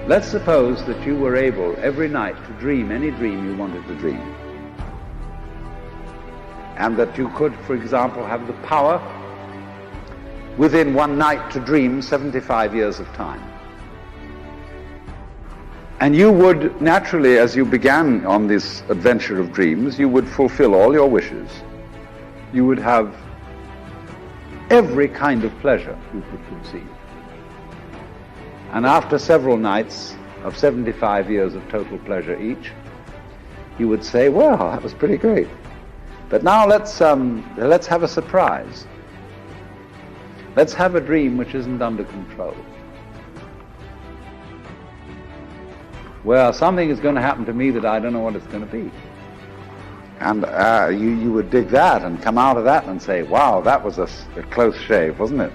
Let's suppose that you were able every night to dream any dream you wanted to dream. And that you could, for example, have the power within one night to dream 75 years of time. And you would naturally, as you began on this adventure of dreams, you would fulfill all your wishes. You would have every kind of pleasure you could conceive. And after several nights of 75 years of total pleasure each, you would say, well, that was pretty great. But now let's have a surprise. Let's have a dream which isn't under control. Well, something is going to happen to me that I don't know what it's going to be. And you would dig that and come out of that and say, wow, that was a close shave, wasn't it?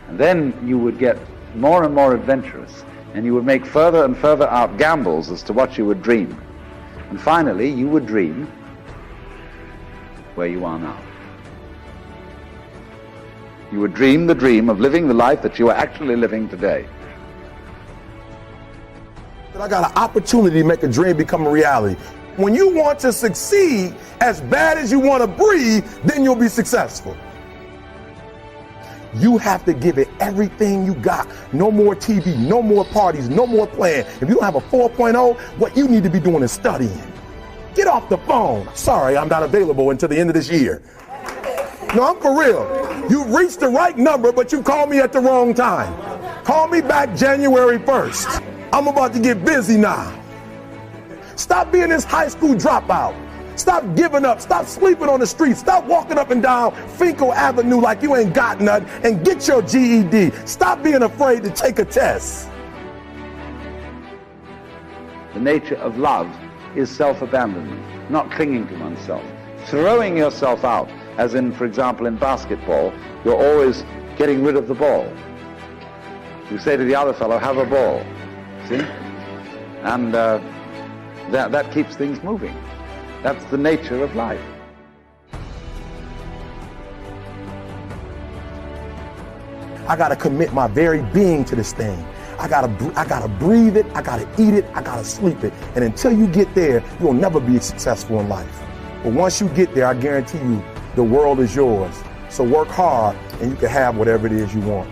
And then you would get more and more adventurous, and you would make further and further out gambles as to what you would dream. And finally, you would dream where you are now. You would dream the dream of living the life that you are actually living today. I got an opportunity to make a dream become a reality. When you want to succeed as bad as you want to breathe, then you'll be successful. You have to give it everything you got. No more TV, no more parties, no more playing. If you don't have a 4.0, what you need to be doing is studying. Get off the phone. Sorry, I'm not available until the end of this year. No, I'm for real. You reached the right number, but you called me at the wrong time. Call me back January 1st. I'm about to get busy now. Stop being this high school dropout. Stop giving up. Stop sleeping on the street. Stop walking up and down Finkel Avenue like you ain't got nothing, and get your GED. Stop being afraid to take a test. The nature of love is self-abandonment, not clinging to oneself. Throwing yourself out, as in, for example, in basketball, you're always getting rid of the ball. You say to the other fellow, have a ball. See? And that keeps things moving. That's the nature of life. I gotta commit my very being to this thing. I gotta breathe it, I gotta eat it, I gotta sleep it. And until you get there, you'll never be successful in life. But once you get there, I guarantee you, the world is yours. So work hard and you can have whatever it is you want.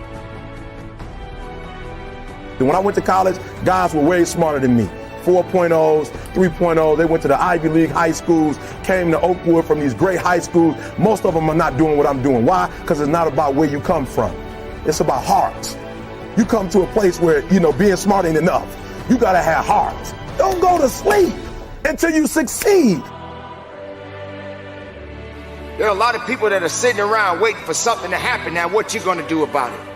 And when I went to college, guys were way smarter than me. 4.0s, 3.0s, they went to the Ivy League high schools, came to Oakwood from these great high schools. Most of them are not doing what I'm doing. Why? Because it's not about where you come from. It's about heart. You come to a place where, being smart ain't enough. You gotta have heart. Don't go to sleep until you succeed. There are a lot of people that are sitting around waiting for something to happen. Now, what you gonna do about it?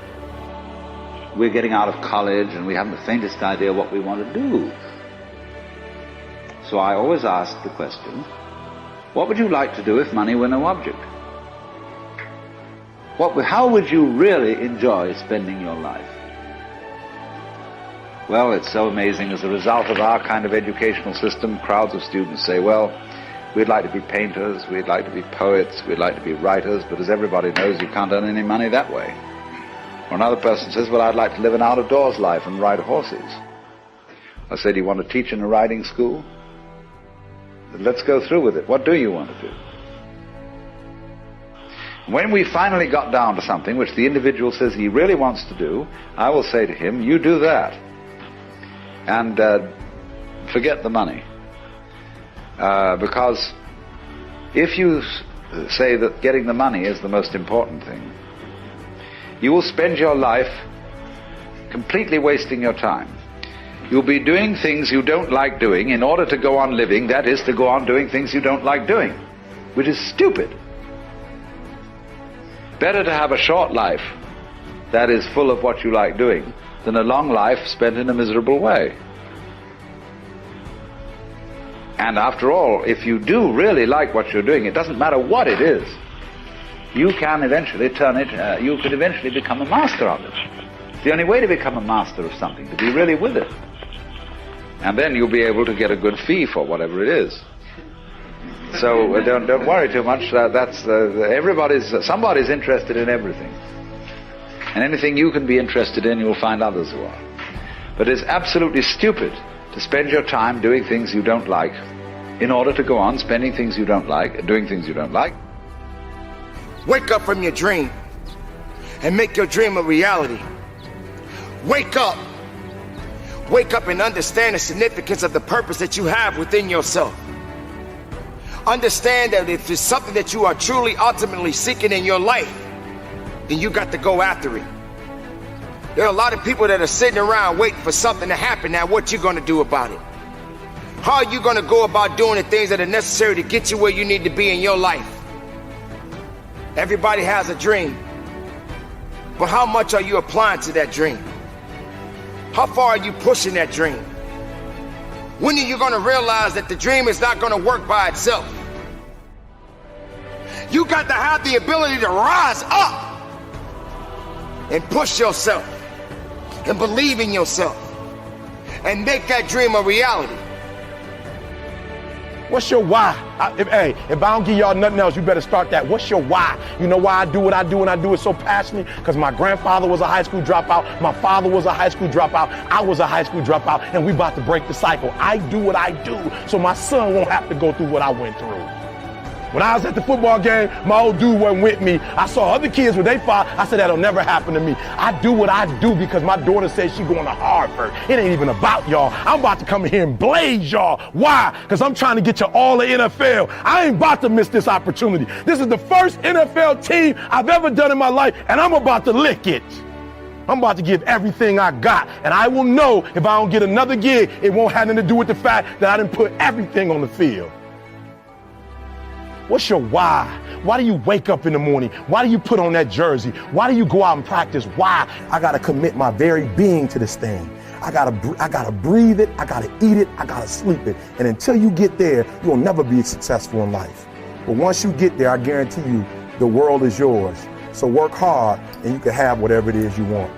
We're getting out of college and we haven't the faintest idea what we want to do. So I always ask the question, what would you like to do if money were no object? How would you really enjoy spending your life? Well, it's so amazing. As a result of our kind of educational system, crowds of students say, well, we'd like to be painters, we'd like to be poets, we'd like to be writers, but as everybody knows, you can't earn any money that way. Or another person says, well, I'd like to live an out-of-doors life and ride horses. I say, do you want to teach in a riding school? Let's go through with it. What do you want to do? When we finally got down to something which the individual says he really wants to do, I will say to him, you do that. And forget the money. Because if you say that getting the money is the most important thing, you will spend your life completely wasting your time. You'll be doing things you don't like doing in order to go on living, that is, to go on doing things you don't like doing, which is stupid. Better to have a short life that is full of what you like doing than a long life spent in a miserable way. And after all, if you do really like what you're doing, it doesn't matter what it is, you can eventually turn it, you could eventually become a master of it. It's the only way to become a master of something, to be really with it. And then you'll be able to get a good fee for whatever it is. So don't worry too much. Somebody's interested in everything. And anything you can be interested in, you'll find others who are. But it's absolutely stupid to spend your time doing things you don't like in order to go on spending things you don't like, doing things you don't like. Wake up from your dream and make your dream a reality. Wake up. Wake up and understand the significance of the purpose that you have within yourself. Understand that if it's something that you are truly ultimately seeking in your life, then you got to go after it. There are a lot of people that are sitting around waiting for something to happen. Now, what you gonna do about it? How are you gonna go about doing the things that are necessary to get you where you need to be in your life? Everybody has a dream, but how much are you applying to that dream? How far are you pushing that dream? When are you gonna realize that the dream is not gonna work by itself? You got to have the ability to rise up and push yourself and believe in yourself and make that dream a reality. What's your why? If I don't give y'all nothing else, you better start that. What's your why? You know why I do what I do and I do it so passionately? Because my grandfather was a high school dropout. My father was a high school dropout. I was a high school dropout. And we about to break the cycle. I do what I do so my son won't have to go through what I went through. When I was at the football game, my old dude wasn't with me. I saw other kids with their father. I said, that'll never happen to me. I do what I do because my daughter says she's going to Harvard. It ain't even about y'all. I'm about to come in here and blaze y'all. Why? Because I'm trying to get you all the NFL. I ain't about to miss this opportunity. This is the first NFL team I've ever done in my life, and I'm about to lick it. I'm about to give everything I got, and I will know if I don't get another gig, it won't have anything to do with the fact that I didn't put everything on the field. What's your why? Why do you wake up in the morning? Why do you put on that jersey? Why do you go out and practice? Why? I gotta commit my very being to this thing. I gotta breathe it, I gotta eat it, I gotta sleep it. And until you get there, you'll never be successful in life. But once you get there, I guarantee you, the world is yours. So work hard and you can have whatever it is you want.